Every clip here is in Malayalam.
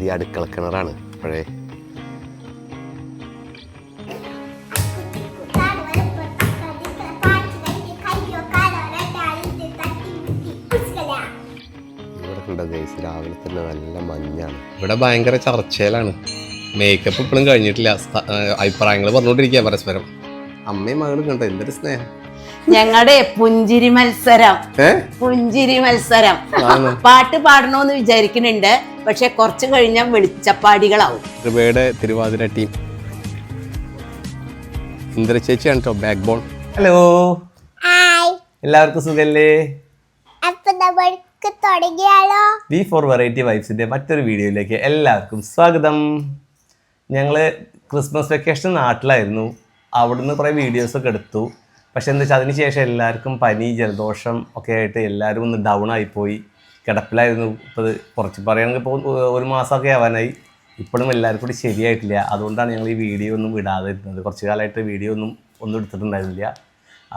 ഇത് അടുക്കള കിണറാണ് പഴയ. ഇവിടെ കണ്ടോ ഗൈസ്, രാവിലെ തന്നെ നല്ല മഞ്ഞാണ്. ഇവിടെ ഭയങ്കര ചർച്ചയിലാണ്. മേക്കപ്പ് ഇപ്പോഴും കഴിഞ്ഞിട്ടില്ല. അഭിപ്രായങ്ങൾ പറഞ്ഞുകൊണ്ടിരിക്കുക പരസ്പരം. അമ്മയും മകളും കണ്ടോ എന്തൊരു സ്നേഹം. ഞങ്ങളുടെ പുഞ്ചിരി മത്സരം, പുഞ്ചിരി മത്സരം. പാട്ട് പാടണോന്ന് വിചാരിക്കുന്നുണ്ട്, പക്ഷെ കുറച്ച് കഴിഞ്ഞാൽ വെളിച്ചപ്പാടികളാവും. കൃപയുടെ തിരുവാതിര ടീം ഇന്ദിര ചേച്ചിയാണ് കേട്ടോ ബാക്ക് ബോൺ. ഹലോ, എല്ലാവർക്കും സുഖല്ലേ? ബി ഫോർ വെറൈറ്റി വൈബ്സിന്റെ മറ്റൊരു വീഡിയോയിലേക്ക് എല്ലാവർക്കും സ്വാഗതം. ഞങ്ങള് ക്രിസ്മസ് വെക്കേഷൻ നാട്ടിലായിരുന്നു. അവിടുന്ന് കുറേ വീഡിയോസൊക്കെ എടുത്തു. പക്ഷെ എന്താ വെച്ചാൽ അതിന് ശേഷം എല്ലാവർക്കും പനി, ജലദോഷം ഒക്കെ ആയിട്ട് എല്ലാവരും ഒന്ന് ഡൗൺ ആയിപ്പോയി, കിടപ്പിലായിരുന്നു. ഇപ്പോൾ കുറച്ച് പറയുകയാണെങ്കിൽ ഇപ്പോൾ 1 മാസമൊക്കെ ആവാനായി. ഇപ്പോഴും എല്ലാവർക്കും കൂടി ശരിയായിട്ടില്ല. അതുകൊണ്ടാണ് ഞങ്ങൾ ഈ വീഡിയോ ഒന്നും വിടാതെ ഇരുന്നത്. കുറച്ച് കാലമായിട്ട് വീഡിയോ ഒന്നും എടുത്തിട്ടുണ്ടായിരുന്നില്ല.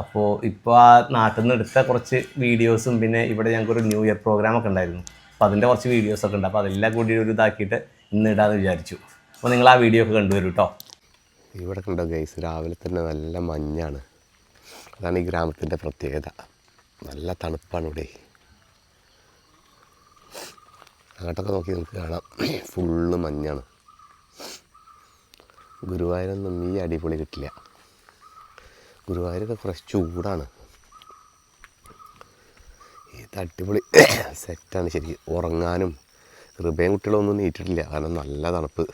അപ്പോൾ ഇപ്പോൾ ആ നാട്ടിൽ നിന്ന് എടുത്ത കുറച്ച് വീഡിയോസും പിന്നെ ഇവിടെ ഞങ്ങൾക്കൊരു ന്യൂ ഇയർ പ്രോഗ്രാമൊക്കെ ഉണ്ടായിരുന്നു. അപ്പോൾ അതിൻ്റെ കുറച്ച് വീഡിയോസൊക്കെ ഉണ്ട്. അപ്പോൾ അതെല്ലാം കൂടി ഒരു ഇതാക്കിയിട്ട് ഇന്ന് ഇടാമെന്ന് വിചാരിച്ചു. അപ്പോൾ നിങ്ങൾ ആ വീഡിയോ ഒക്കെ കണ്ടുവരും കേട്ടോ. ഇവിടെ കണ്ടോ ഗൈസ്, രാവിലെ തന്നെ നല്ല മഞ്ഞാണ്. അതാണ് ഈ ഗ്രാമത്തിൻ്റെ പ്രത്യേകത. നല്ല തണുപ്പാണ് ഇവിടെ. അങ്ങോട്ടൊക്കെ നോക്കി നിങ്ങൾക്ക് കാണാം, ഫുള്ള് മഞ്ഞാണ്. ഗുരുവായൂരൊന്നും ഈ അടിപൊളി കിട്ടില്ല. ഗുരുവായൂരൊക്കെ കുറച്ച് ചൂടാണ്. ഇത് അടിപൊളി സെറ്റാണ് ശരിക്കും. ഉറങ്ങാനും കൃപയും കുട്ടികളൊന്നും നീറ്റിട്ടില്ല, കാരണം നല്ല തണുപ്പ്.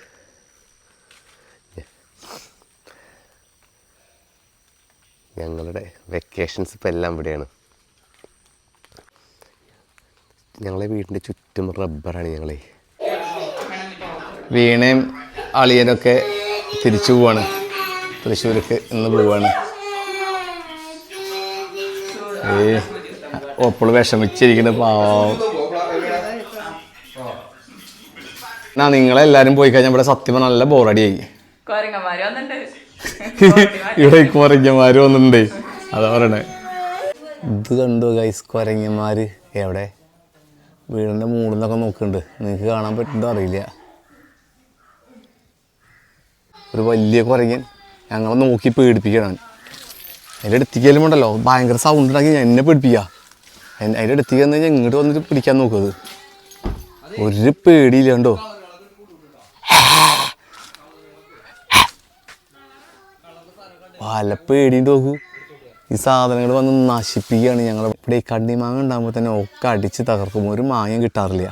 ഞങ്ങളുടെ വെക്കേഷൻസ് ഇപ്പോൾ എല്ലാം ഇവിടെയാണ്. ഞങ്ങളെ വീടിൻ്റെ ചുറ്റും റബ്ബറാണ്. ഞങ്ങളെ വീണയും അളിയനൊക്കെ തിരിച്ചു പോവാണ്, തൃശ്ശൂർക്ക് ഇന്ന് പോവാണ്. ഒപ്പോൾ വിഷമിച്ചിരിക്കുന്ന പാവം. നിങ്ങളെല്ലാരും പോയി കഴിഞ്ഞാൽ ഇവിടെ സത്യം നല്ല ബോറടിയായി. ഇവിടെ കുരങ്ങന്മാര് വന്നിട്ടുണ്ടേ, അതാ പറയണേ. ഇത് കണ്ടു ഗൈസ്, കുരങ്ങന്മാര് എവിടെ വീടിൻ്റെ മുകളിൽ നിന്നൊക്കെ നോക്കുന്നുണ്ട്. നിങ്ങൾക്ക് കാണാൻ പറ്റുന്നോ അറിയില്ല. ഒരു വലിയ കുരങ്ങൻ ഞങ്ങളെ നോക്കി പേടിപ്പിക്കണം. അതിൻ്റെ അടുത്തേക്കാലും ഉണ്ടല്ലോ ഭയങ്കര സൗണ്ട് ഉണ്ടാക്കി എന്നെ പേടിപ്പിക്കുക. അതിൻ്റെ അടുത്തേക്ക് വന്നു കഴിഞ്ഞാൽ ഇങ്ങോട്ട് വന്നിട്ട് പിടിക്കാൻ നോക്കുന്നത്. ഒരു പേടിയില്ല കണ്ടോ. പല പേടിയുണ്ട് നോക്കൂ. ഈ സാധനങ്ങൾ വന്ന് നശിപ്പിക്കുകയാണ്. ഞങ്ങൾ ഇവിടെ ഈ കണ്ണിമാങ്ങ ഉണ്ടാകുമ്പോൾ തന്നെ ഒക്കെ അടിച്ച് തകർക്കും. ഒരു മാങ്ങയും കിട്ടാറില്ല.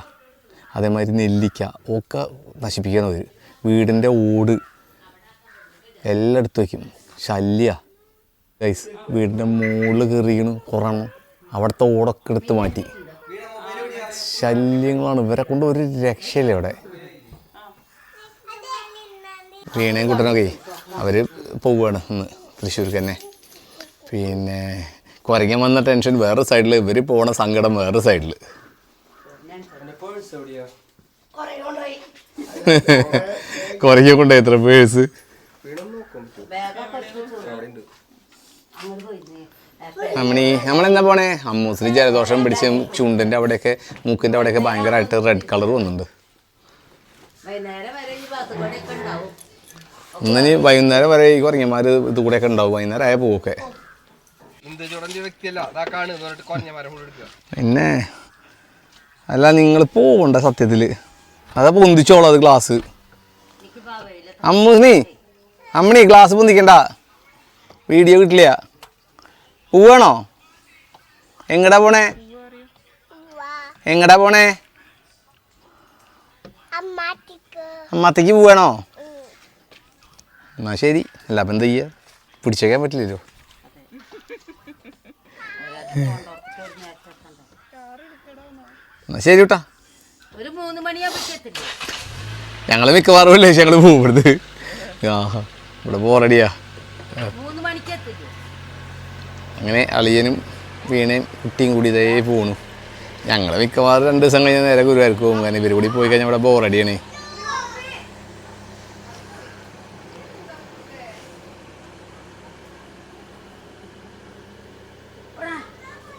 അതേമാതിരി നെല്ലിക്ക ഒക്കെ നശിപ്പിക്കുകയാണ് അവർ. വീടിൻ്റെ ഓട് എല്ലാം എടുത്ത് വയ്ക്കും. ശല്യ ഗൈസ്, വീടിൻ്റെ മുകളിൽ കയറിയാണ് കുറണം. അവിടുത്തെ ഓടൊക്കെ എടുത്ത് മാറ്റി. ശല്യങ്ങളാണ്. ഇവരെ കൊണ്ട് ഒരു രക്ഷയില്ല ഇവിടെ. വീണയും കുട്ടനൊക്കെ അവർ പോവുകയാണ് ഇന്ന് തൃശ്ശൂർക്ക് തന്നെ. പിന്നെ കുരങ്ങൻ വന്ന ടെൻഷൻ വേറെ സൈഡിൽ, ഇവർ പോണ സങ്കടം വേറെ സൈഡിൽ. കുരങ്ങ കൊണ്ടുപോയി എത്ര പേഴ്സ്. നമ്മളെന്താ പോണേ? അമ്മൂസിന് ജലദോഷം പിടിച്ച് ചുണ്ടിൻ്റെ അവിടെയൊക്കെ മൂക്കിൻ്റെ അവിടെയൊക്കെ ഭയങ്കരമായിട്ട് റെഡ് കളർ വന്നിട്ടുണ്ട്. ഇന്നിനി വൈകുന്നേരം വരെ ഈ കുരങ്ങന്മാർ ഇത് കൂടെയൊക്കെ ഉണ്ടാവും. വൈകുന്നേരം ആയ പോവൊക്കെ. പിന്നെ അല്ല, നിങ്ങൾ പോവണ്ട സത്യത്തിൽ. അതാ പൊന്തിച്ചോളൂ അത് ഗ്ലാസ്. അമ്മണി ഗ്ലാസ് പൊന്തിക്കണ്ട, വീഡിയോ കിട്ടില്ല. പോവാണോ? എങ്ങടാ പോണേ? എങ്ങടാ പോണേ? അമ്മത്തേക്ക് പോവാണോ? എന്നാ ശരി. അല്ല അപ്പം എന്താ ചെയ്യുക, പിടിച്ചേക്കാൻ പറ്റില്ലല്ലോ. എന്നാ ശരി കേട്ടാ. ഞങ്ങൾ മിക്കവാറും അല്ലേ ഞങ്ങൾ പോകുന്നത്. ഇവിടെ ബോറടിയാ. അങ്ങനെ അളിയനും വീണയും കുട്ടിയും കൂടി ഇതേ പോണു. ഞങ്ങൾ മിക്കവാറും 2 ദിവസം കഴിഞ്ഞാൽ നേരെ ഗുരുവായൂർക്ക് പോകും. കാരണം ഇവർ കൂടി പോയി കഴിഞ്ഞാൽ ഇവിടെ ബോറടിയാണ്.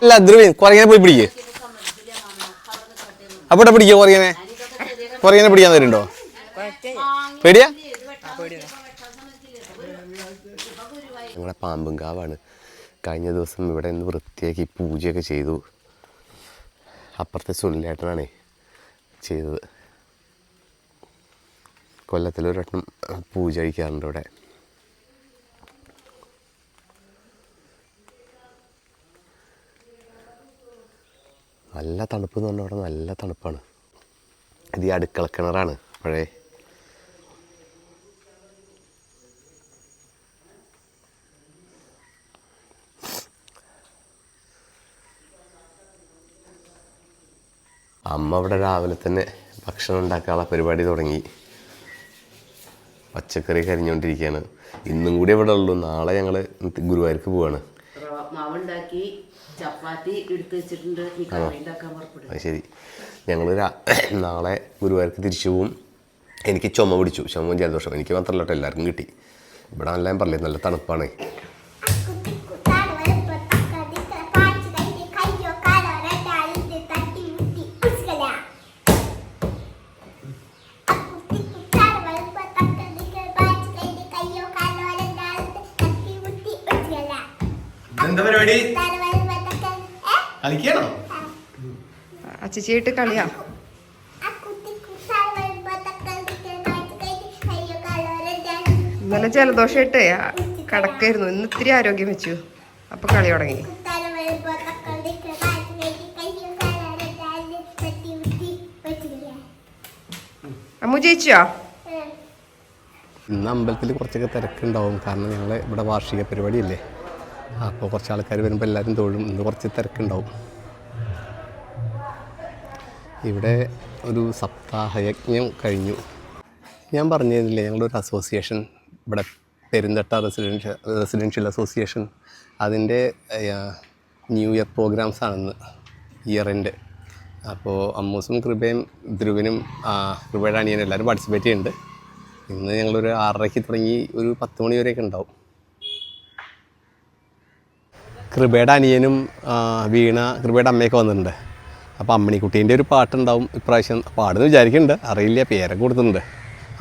അല്ല ധ്രുവൻ കുരങ്ങനെ പോയി പിടിക്കേ. അപ്പോട്ടെ പിടിക്കുക കുരങ്ങനെ. പുറകിനെ പിടിക്കാൻ തരുന്നുണ്ടോ? പേടിയാ? ഞങ്ങളുടെ പാമ്പുംകാവാണ്. കഴിഞ്ഞ ദിവസം ഇവിടെ നിന്ന് വൃത്തിയാക്കി പൂജയൊക്കെ ചെയ്തു. അപ്പുറത്തെ സുനിലേട്ടനാണേ ചെയ്തത്. കൊല്ലത്തിലൊരു വട്ടം പൂജ കഴിക്കാറുണ്ട് ഇവിടെ. നല്ല തണുപ്പ് എന്ന് പറഞ്ഞാൽ അവിടെ നല്ല തണുപ്പാണ്. ഇത് ഈ അടുക്കള കിണറാണ് പഴയ. അമ്മ ഇവിടെ രാവിലെ തന്നെ ഭക്ഷണം ഉണ്ടാക്കാനുള്ള പരിപാടി തുടങ്ങി. പച്ചക്കറി കരിഞ്ഞുകൊണ്ടിരിക്കുകയാണ്. ഇന്നും കൂടി ഇവിടെ ഉള്ളൂ. നാളെ ഞങ്ങൾ ഗുരുവായൂർക്ക് പോവാണ്. മാവുണ്ടാക്കി ചപ്പാത്തി എടുത്ത് വെച്ചിട്ടുണ്ട്. അത് ശരി. ഞങ്ങൾ നാളെ ഗുരുവായൂർക്ക് തിരിച്ചു പോവും. എനിക്ക് ചുമ പിടിച്ചു. ചുമ ജലദോഷം എനിക്ക് മാത്രമല്ല കേട്ടോ, എല്ലാവർക്കും കിട്ടി. ഇവിടെ നല്ല ഞാൻ പറഞ്ഞില്ലേ നല്ല തണുപ്പാണ്. എന്താ പരിപാടി? കളിക്കണോ? അച്ചിച്ചിട്ട് കളിയാ. ഇന്നലെ ജലദോഷമായിട്ട് കടക്കായിരുന്നു. ഇന്ന് ഇത്തിരി ആരോഗ്യം വെച്ചു. അപ്പൊ കളി തുടങ്ങി. അമ്മു ജയിച്ചോ? ഇന്ന് അമ്പലത്തിൽ കുറച്ചൊക്കെ തിരക്കുണ്ടാവും. കാരണം ഞങ്ങൾ ഇവിടെ വാർഷിക പരിപാടിയല്ലേ. അപ്പോൾ കുറച്ച് ആൾക്കാർ വരുമ്പോൾ എല്ലാവരും തൊഴും. ഇന്ന് കുറച്ച് തിരക്കുണ്ടാവും. ഇവിടെ ഒരു സപ്താഹയജ്ഞം കഴിഞ്ഞു. ഞാൻ പറഞ്ഞിരുന്നില്ലേ ഞങ്ങളുടെ ഒരു അസോസിയേഷൻ ഇവിടെ പെരുന്തട്ട റെസിഡൻഷ്യൽ അസോസിയേഷൻ, അതിൻ്റെ ന്യൂ ഇയർ പ്രോഗ്രാംസ് ആണെന്ന്, ഇയർ എൻഡ്. അപ്പോൾ അമ്മൂസും കൃപയും ധ്രുവനും കൃപയുടെ അനിയനും എല്ലാവരും പാർട്ടിസിപ്പേറ്റ് ചെയ്യുന്നുണ്ട്. ഇന്ന് ഞങ്ങളൊരു 6:30 തുടങ്ങി ഒരു 10 മണി വരെയൊക്കെ ഉണ്ടാവും. കൃപയുടെ അനിയനും വീണ കൃപയുടെ അമ്മയൊക്കെ വന്നിട്ടുണ്ട്. അപ്പോൾ അമ്മണിക്കുട്ടീൻ്റെ ഒരു പാട്ടുണ്ടാവും ഇപ്രാവശ്യം. പാടുന്ന് വിചാരിക്കുന്നുണ്ട്, അറിയില്ല, പേരൊക്കെ കൊടുത്തിട്ടുണ്ട്.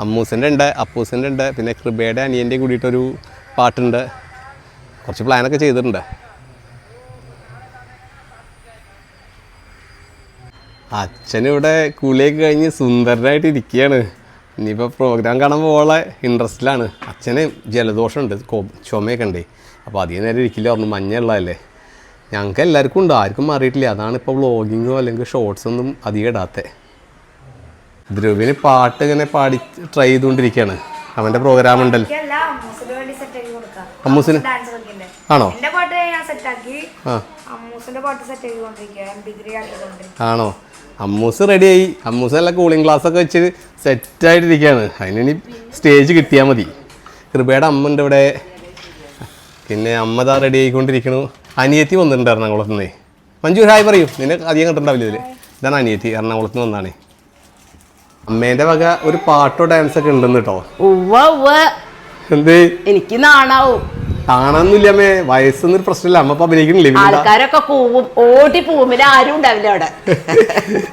അമ്മൂസിൻ്റെ ഉണ്ട്, അപ്പൂസിൻ്റെ ഉണ്ട്, പിന്നെ കൃപയുടെ അനിയൻ്റെ കൂടിയിട്ടൊരു പാട്ടുണ്ട്. കുറച്ച് പ്ലാനൊക്കെ ചെയ്തിട്ടുണ്ട്. അച്ഛനിവിടെ കുളിയൊക്കെ കഴിഞ്ഞ് സുന്ദരനായിട്ട് ഇരിക്കുകയാണ്. ഇനിയിപ്പോൾ പ്രോഗ്രാം കാണാൻ പോകാനുള്ള ഇൻട്രസ്റ്റിലാണ്. അച്ഛന് ജലദോഷമുണ്ട്, ചുമയൊക്കെ ഉണ്ട്. അപ്പോൾ അധികം നേരം ഇരിക്കില്ല പറഞ്ഞു, മഞ്ഞുള്ളതല്ലേ. ഞങ്ങൾക്ക് എല്ലാവർക്കും ഉണ്ട്, ആർക്കും മാറിയിട്ടില്ല. അതാണ് ഇപ്പോൾ വ്ളോഗിങ്ങോ അല്ലെങ്കിൽ ഷോർട്സൊന്നും അധികം ഇടാത്തത്. ധ്രുവിന് പാട്ട് ഇങ്ങനെ പാടി ട്രൈ ചെയ്തുകൊണ്ടിരിക്കുകയാണ്. അവൻ്റെ പ്രോഗ്രാം ഉണ്ടല്ലോ. അമ്മൂസിന് ആണോ? ആണോ? അമ്മൂസ് റെഡിയായി. അമ്മൂസ് നല്ല കൂളിംഗ് ഗ്ലാസ്സൊക്കെ വെച്ച് സെറ്റായിട്ടിരിക്കുകയാണ്. അതിനി സ്റ്റേജ് കിട്ടിയാൽ മതി. കൃപയുടെ അമ്മ ഉണ്ട് ഇവിടെ. പിന്നെ അമ്മ ഇതാ റെഡി ആയിക്കൊണ്ടിരിക്കണു. അനിയത്തി വന്നിട്ടുണ്ട് എറണാകുളത്ത് നിന്ന്. മഞ്ജു ഹായ് പറയൂ. നിന്നെ അധികം കണ്ടിട്ടുണ്ടാവില്ല ഇതിൽ. ഇതാണ് അനിയത്തി, എറണാകുളത്ത് നിന്ന് വന്നാണ്. അമ്മേൻ്റെ വക ഒരു പാട്ടോ ഡാൻസൊക്കെ ഉണ്ടെന്ന് കേട്ടോ. എന്ത്? എനിക്ക് നാണാവും. കാണാനൊന്നുമില്ല അമ്മേ, വയസ്സൊന്നൊരു പ്രശ്നമില്ല. അമ്മ ഇപ്പൊ അഭിനയിക്കണില്ലേ? ആൾക്കാരൊക്കെ പോവും, ഓടി പോവും, പിന്നെ ആരും ഉണ്ടാവില്ല അവിടെ.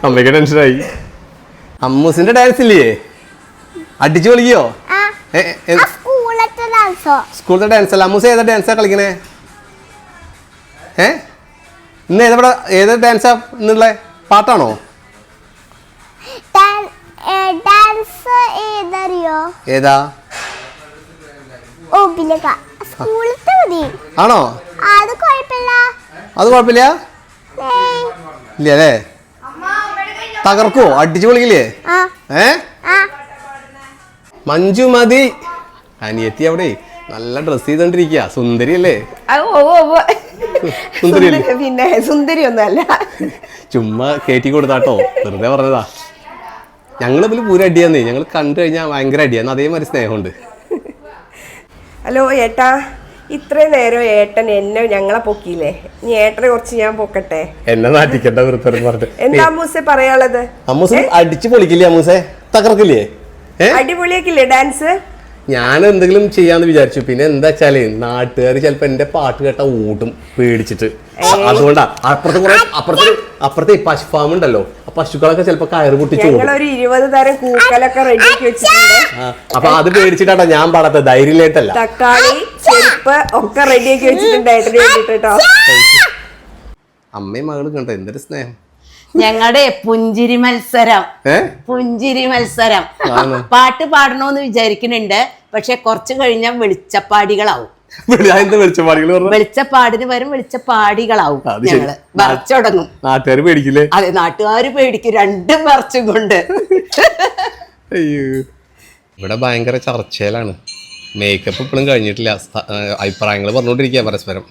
അമ്മയ്ക്ക് ടെൻഷനായി. അമ്മൂസിന്റെ ഡാൻസ് ഇല്ലേ, അടിച്ചു കളിക്കോ? സ്കൂളത്തെ ഡാൻസ് അല്ല. അമ്മൂസ് ഏതാ ഡാൻസാ കളിക്കണേ? ഇന്ന് ഏതാ ഡാൻസാ ഇന്നുള്ള പാട്ടാണോ? ഏതാ? ആണോ? അത് കുഴപ്പമില്ല ഇല്ല അല്ലേ? തകർക്കോ? അടിച്ചു പൊളിക്കില്ലേ? മഞ്ജു മതി. അനിയത്തി അവിടെ നല്ല ഡ്രസ് ചെയ്തോണ്ടിരിക്കുക. സുന്ദരി അല്ലേ? പിന്നെ സുന്ദരി ഒന്നല്ല, ചുമ്മാ കയറ്റി കൊടുത്താട്ടോ, വെറുതെ പറഞ്ഞതാ. ഞങ്ങൾ ഇതിൽ പൂര അടിയാന്നേ. ഞങ്ങൾ കണ്ടു കഴിഞ്ഞാൽ ഭയങ്കര അടിയാന്ന്. അതേമാതിരി സ്നേഹമുണ്ട്. ഹലോ ഏട്ടാ, ഇത്രയും നേരം ഏട്ടൻ എന്നെ ഞങ്ങളെ പൊക്കിയില്ലേ, ഇനി ഏട്ടനെ കുറച്ച് ഞാൻ പൊക്കട്ടെ. എന്നെ നാട്ടിക്കണ്ട വെറുതെ പറഞ്ഞിട്ട്. എന്താ അമ്മൂസെ പറയാനുള്ളത്? അമ്മൂസ് അടിച്ചു പൊളിക്കില്ലേ? അമ്മൂസെ തകർക്കില്ലേ? അടിപൊളിയാക്കില്ലേ ഡാൻസ്? ഞാൻ എന്തെങ്കിലും ചെയ്യാന്ന് വിചാരിച്ചു. പിന്നെ എന്താ വെച്ചാലേ നാട്ടുകാർ ചിലപ്പോ എന്റെ പാട്ട് കേട്ട ഓടും പേടിച്ചിട്ട്. അതുകൊണ്ടാ അപ്പുറത്തെ പശു ഫാം ഉണ്ടല്ലോ, ആ പശുക്കളൊക്കെ ചിലപ്പോ കയറ് പൊട്ടിച്ചു ഒരു 20 തരം കൂക്കലൊക്കെ റെഡിയാക്കി വെച്ചിട്ടുണ്ട്. അപ്പൊ അത് പേടിച്ചിട്ടാ ഞാൻ പാടാത്ത, ധൈര്യമായിട്ടല്ല. തക്കാളി, ചെരുപ്പ് ഒക്കെ റെഡിയാക്കി വെച്ചിട്ടുണ്ട് ഏട്ടന് വേണ്ടിട്ട് കേട്ടോ. അമ്മയും മകളും കണ്ടോ എന്തൊരു സ്നേഹം. ഞങ്ങളുടെ പുഞ്ചിരി മത്സരം പാട്ട് പാടണോന്ന് വിചാരിക്കുന്നുണ്ട്. പക്ഷെ കുറച്ച് കഴിഞ്ഞാൽ വെളിച്ചപ്പാടികളാവും. വെളിച്ചപ്പാടിന് വരും വെളിച്ചപ്പാടികളാവും. ഞങ്ങള് വരച്ചുടങ്ങും. നാട്ടുകാർ പേടിക്കില്ലേ? അതെ, നാട്ടുകാര് പേടിക്കും. രണ്ടും വരച്ചും കൊണ്ട്. അയ്യോ, ഇവിടെ ഭയങ്കര ചർച്ചയിലാണ്. മേക്കപ്പ് ഇപ്പോഴും കഴിഞ്ഞിട്ടില്ല. അഭിപ്രായങ്ങൾ പറഞ്ഞുകൊണ്ടിരിക്കുക പരസ്പരം.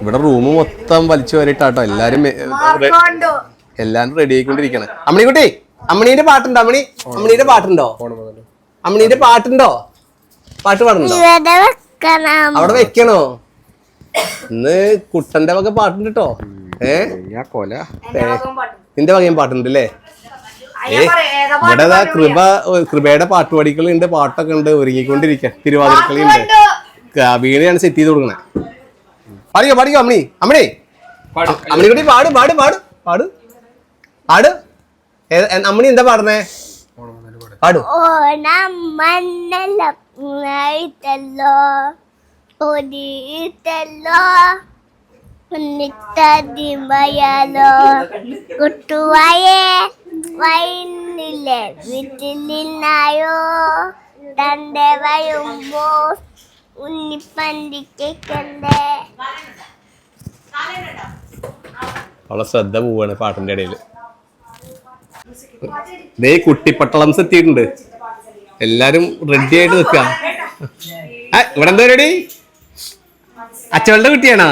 ഇവിടെ റൂം മൊത്തം വലിച്ചു വരിട്ടാട്ടോ എല്ലാരും റെഡി ആയിക്കൊണ്ടിരിക്കണേ. അമ്മണിക്കുട്ടി, അമ്മണീന്റെ പാട്ടുണ്ടോ? അമ്മണീന്റെ പാട്ടുണ്ടോ? പാട്ട് പാടുന്നുണ്ടോ? അവിടെ വെക്കണോ? ഇന്ന് കുട്ടന്റെ വക പാട്ടുണ്ട് കേട്ടോ. നിന്റെ വകയും പാട്ടുണ്ട് അല്ലേ? ഇവിടെ കൃപയുടെ പാട്ടുപാടികളുണ്ട്, പാട്ടൊക്കെ ഉണ്ട്, ഒരുങ്ങിക്കൊണ്ടിരിക്ക. തിരുവാതിരക്കളി ഉണ്ട്. വീണയാണ് സെറ്റ് ചെയ്ത് കൊടുക്കണേ. പാടിക്കോ അമ്മണിക്കുട്ടി പാട്. അമ്മണി എന്താ പാടണേ? പാടു. ഓണം മണ്ണല്ലോ ഒടിയിട്ടല്ലോ ഉണ്ണിത്തടിമയാലോ കുട്ടുവായേ വൈന്നില്ലേ വീട്ടിലിന്നായോ തന്റെ വരുമ്പോ ഉണ്ണിപ്പണ്ടിക്കണ്ടേ. അവളെ ശ്രദ്ധ പോവാണ് പാട്ടിന്റെ ഇടയിൽ. ദേ കുട്ടിപ്പട്ടളം എത്തിയിട്ടുണ്ട്. എല്ലാരും റെഡി ആയിട്ട് നിൽക്കുക. ഇവിടെ എന്താ റെഡി? അച്ചോളുടെ കുട്ടിയാണോ?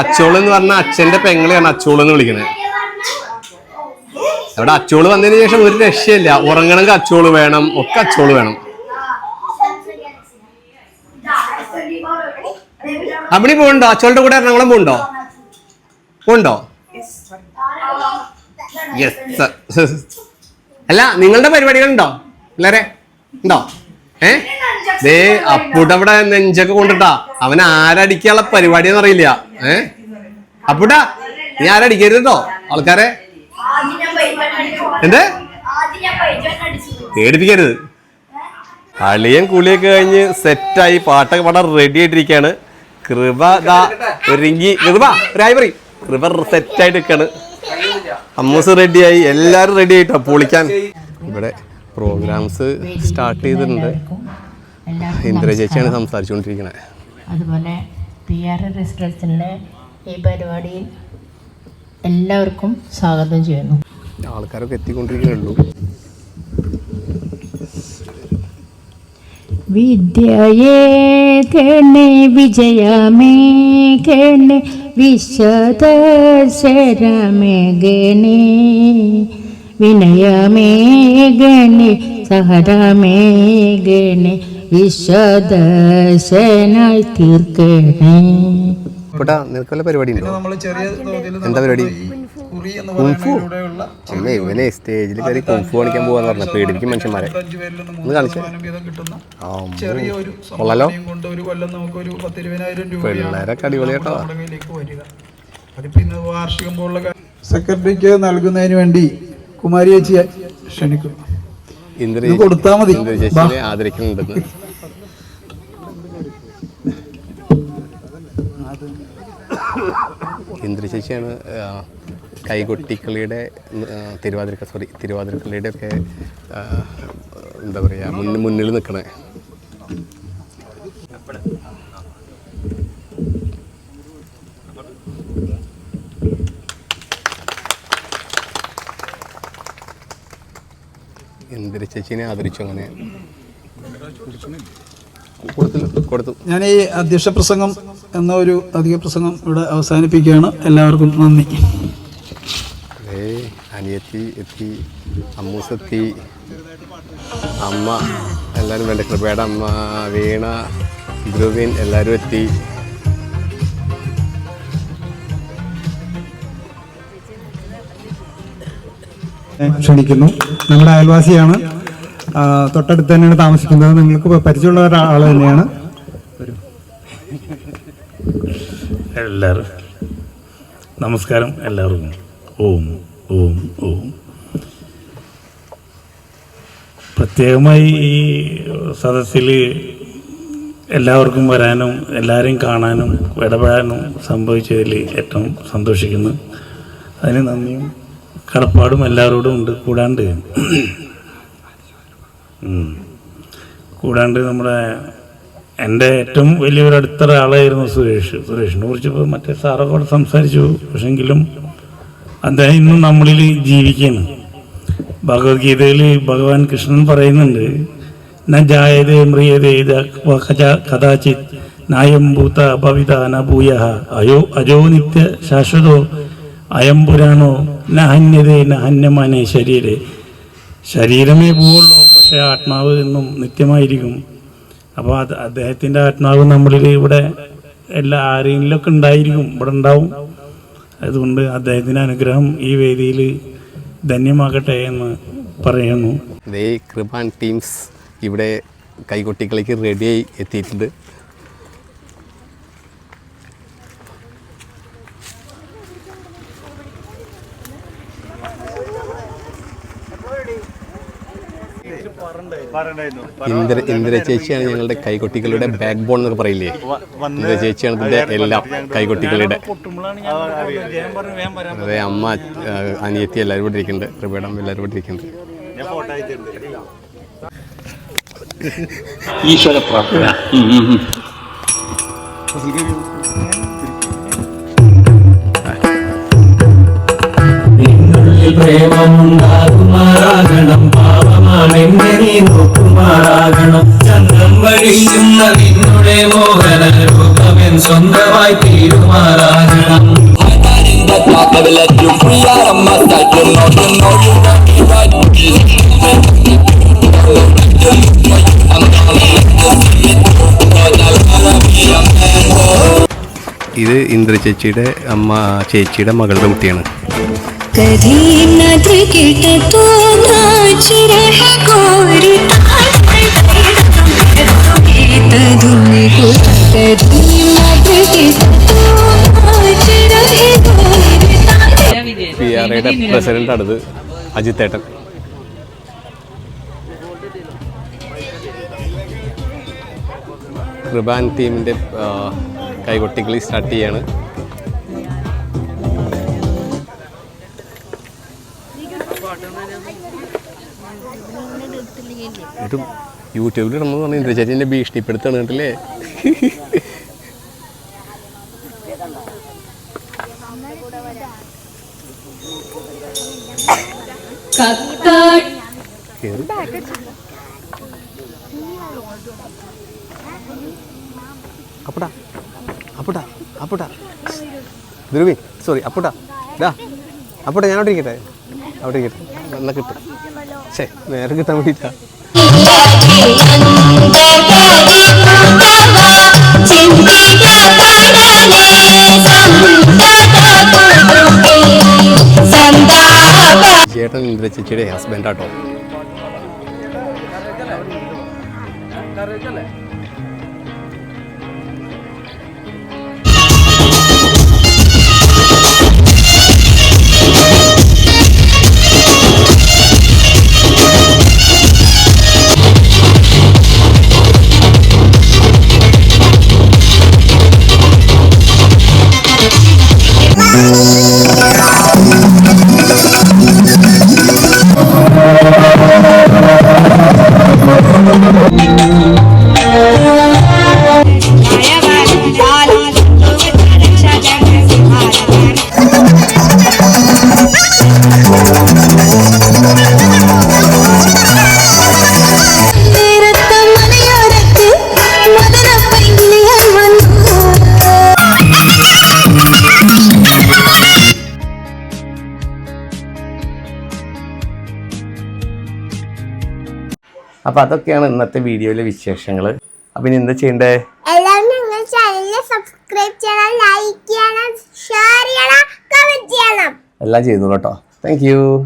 അച്ചോള് എന്ന് പറഞ്ഞ അച്ഛന്റെ പെങ്ങളെയാണ് അച്ചോള് എന്ന് വിളിക്കുന്നത്. അവിടെ അച്ചോള് വന്നതിന് ശേഷം ഒരു രക്ഷയില്ല. ഉറങ്ങണമെങ്കിൽ അച്ചോള് വേണം, ഒക്കെ അച്ചോള് വേണം. അമ്മണി പോകണ്ടോ? അച്ചോളുടെ കൂടെ എറണാകുളം പോകണ്ടോ? അല്ല, നിങ്ങളുടെ പരിപാടികളുണ്ടോ? എല്ലാരെ ഉണ്ടോ? ദേ അപ്പൂട്ടവിടെ നെഞ്ചൊക്കെ കൊണ്ടിട്ടാ. അവൻ ആരടിക്കാനുള്ള പരിപാടിയെന്ന് അറിയില്ല. അപ്പൂട്ടാ, നീ ആരടിക്കരുത് കേട്ടോ ആൾക്കാരെ. എന്ത് പേടിപ്പിക്കരുത്. അളിയൻ കുളിയൊക്കെ കഴിഞ്ഞ് സെറ്റായി പാട്ടൊക്കെ പാടാൻ റെഡി ആയിട്ടിരിക്കുകയാണ്. കൃപ ഒരുങ്ങി. കൃപ സെറ്റായിട്ട് നിൽക്കാണ്. അമ്മൂസ് റെഡിയായി, എല്ലാവരും റെഡി ആയിട്ടോ പൊളിക്കാൻ. ഇവിടെ പ്രോഗ്രാംസ് സ്റ്റാർട്ട് ചെയ്തിട്ടുണ്ട്. ഇന്ദ്ര ചേച്ചിയാണ് സംസാരിച്ചുകൊണ്ടിരിക്കുന്നത്. അതുപോലെ PR റെസിഡൻസിൻ്റെ ഈ പരിപാടിയിൽ എല്ലാവർക്കും സ്വാഗതം ചെയ്യുന്നു. ആൾക്കാരൊക്കെ എത്തിക്കൊണ്ടിരിക്കുന്നുള്ളൂ. വിദ്യയേകണേ വിജയമേകണേ വിശ്വദർശനമേകണേ വിനയമേകണേ സഹനമേകണേ വിശ്വദർശനായി തീർക്കണേ. നിനക്ക് വല്ല പരിപാടി ഉണ്ടോ? എന്താ പരിപാടി? അമ്മേ, ഇവനെ സ്റ്റേജിൽ കയറി കുംഫു കാണിക്കാൻ പോവാന്ന് പറഞ്ഞ പേടിപ്പിക്കും മനുഷ്യന്മാരെ. ഒന്ന് കാണിച്ചു കൊള്ളാലോ. പിള്ളേരൊക്കെ അടിപൊളി കേട്ടോ. വാർഷികം പോലുള്ള സെക്രട്ടറിക്ക് നൽകുന്നതിന് വേണ്ടി കുമാരി ചേച്ചിയെ ക്ഷണിക്കുന്നു. കൊടുത്താൽ മതി. ചേച്ചിയെ ആദരിക്കുന്നുണ്ടെന്ന്. ഇന്ദ്ര ചേച്ചിയാണ് കൈകൊട്ടിക്കളിയുടെ തിരുവാതിരക്കളിയുടെ ഒക്കെ എന്താ പറയുക മുന്നിൽ നിൽക്കണേ. ഇന്ദ്ര ചേച്ചിനെ ആദരിച്ചു. അങ്ങനെ കൊടുത്തു. ഞാൻ ഈ അധ്യക്ഷ പ്രസംഗം എന്ന ഒരു അധിക പ്രസംഗം ഇവിടെ അവസാനിപ്പിക്കുകയാണ്. എല്ലാവർക്കും നന്ദി. അനിയത്തി എത്തി, അമ്മൂസ് എത്തി, അമ്മ എല്ലാവരും വേണ്ട. കൃപയുടെ അമ്മ, വീണ, ധ്രുവിൻ എല്ലാവരും എത്തി. ക്ഷണിക്കുന്നു. നമ്മുടെ അയൽവാസിയാണ്, തൊട്ടടുത്ത് തന്നെയാണ് താമസിക്കുന്നത്. നിങ്ങൾക്ക് പരിചയമുള്ള ഒരാൾ തന്നെയാണ്. എല്ലാവരും നമസ്കാരം. എല്ലാവർക്കും ഓം ഓം ഓം. പ്രത്യേകമായി ഈ സദസ്സിൽ എല്ലാവർക്കും വരാനും എല്ലാവരെയും കാണാനും ഇടപെടാനും സംഭവിച്ചതിൽ ഏറ്റവും സന്തോഷിക്കുന്നു. അതിന് നന്ദിയും കടപ്പാടും എല്ലാവരോടും ഉണ്ട്. കൂടാണ്ട് നമ്മുടെ എൻ്റെ ഏറ്റവും വലിയൊരു അടുത്ത ആളായിരുന്നു സുരേഷിനെ കുറിച്ച് ഇപ്പോൾ മറ്റേ സാറൊക്കെ അവിടെ സംസാരിച്ചു. പക്ഷെങ്കിലും അദ്ദേഹം ഇന്നും നമ്മളിൽ ജീവിക്കുകയാണ്. ഭഗവത്ഗീതയിൽ ഭഗവാൻ കൃഷ്ണൻ പറയുന്നുണ്ട്, ന ജായതേ മ്രിയതേ കഥാചിത് നായം ഭൂത ഭവിത ന ഭൂയ അജോ നിത്യ ശാശ്വതോ അയം പുരാണോ ന ഹന്യതേ ന ഹന്യമാനേ ശരീരേ. ശരീരമേ പോവുള്ളൂ, പക്ഷേ ആത്മാവ് എന്നും നിത്യമായിരിക്കും. അപ്പോൾ അദ്ദേഹത്തിൻ്റെ ആത്മാവ് നമ്മളിൽ ഇവിടെ ആരെങ്കിലുമൊക്കെ ഉണ്ടായിരിക്കും, ഇവിടെ ഉണ്ടാവും. അതുകൊണ്ട് അദ്ദേഹത്തിൻ്റെ അനുഗ്രഹം ഈ വേദിയിൽ ധന്യമാകട്ടെ എന്ന് പറയുന്നു. ദേ കൃപാൻ ടീംസ് ഇവിടെ കൈകൊട്ടികളിക്ക് റെഡിയായി എത്തിയിട്ടുണ്ട്. ഇന്ദിര ചേച്ചിയാണ് ഞങ്ങളുടെ കൈകൊട്ടികളുടെ ബാക്ക് ബോൺ എന്നൊക്കെ പറയില്ലേ. ഇന്ദിര ചേച്ചിയാണ് ഇതിൻ്റെ എല്ലാം കൈകൊട്ടികളുടെ. അതെ, അമ്മ അനിയത്തി എല്ലാവരും ഇവിടെ ഇരിക്കുന്നുണ്ട്, കൃപേടം എല്ലാവരും ഇവിടെ ഇരിക്കുന്നുണ്ട്. ഈശ്വര പ്രാർത്ഥന. പ്രേമമുണ്ടാകുമാറാകണം, പാപമാണെന്നെ നീ നോക്കുമാറാകണം. ചന്ദ്രം വഴിയുന്ന നിന്നുടെ മോഹന രൂപമെൻ സ്വന്തമായി തീരുമാറാകണം. ഇത് ഇന്ദിര ചേച്ചിയുടെ അമ്മ, ചേച്ചിയുടെ മകളുടെ കുട്ടിയാണ്. PRAയുടെ പ്രസിഡന്റ് അടുത്ത് അജിത്തേട്ടൻ. കൃപാൻ ടീമിൻ്റെ കൈകൊട്ടികളി സ്റ്റാർട്ട് ചെയ്യാണ്. ഇതും യൂട്യൂബിൽ ഇടണമെന്ന് പറഞ്ഞാൽ ഇന്ദിര ചേച്ചീൻ്റെ ഭീഷണിപ്പെടുത്താണ് കേട്ടില്ലേ. അപ്പുട്ടാ അപ്പുട്ടാ അപ്പുട്ടാ ധ്രുവി സോറി അപ്പുട്ടാ ഡാ അപ്പുട്ടാ ഞാൻ അവിടെ ഇരിക്കട്ടെ, അവിടെ ഇരിക്കട്ടെ, എന്നാൽ കിട്ടും. ശേ, നേരെ കിട്ടാൻ വേണ്ടിയിട്ടാ. ചേട്ടൻ ഇന്ദിര ചേച്ചിയുടെ ഹസ്ബൻഡാട്ടോ. അപ്പോൾ അതൊക്കെയാണ് ഇന്നത്തെ വീഡിയോയിലെ വിശേഷങ്ങൾ. അപ്പം ഇനി എന്താ ചെയ്യണ്ടേ? എല്ലാവരും ഞങ്ങളുടെ ചാനലിൽ സബ്സ്ക്രൈബ് ചെയ്യണം, ലൈക്ക് ചെയ്യണം, ഷെയർ ചെയ്യണം, കമന്റ് ചെയ്യണം. എല്ലാം ചെയ്തോളൂ കേട്ടോ. Thank you.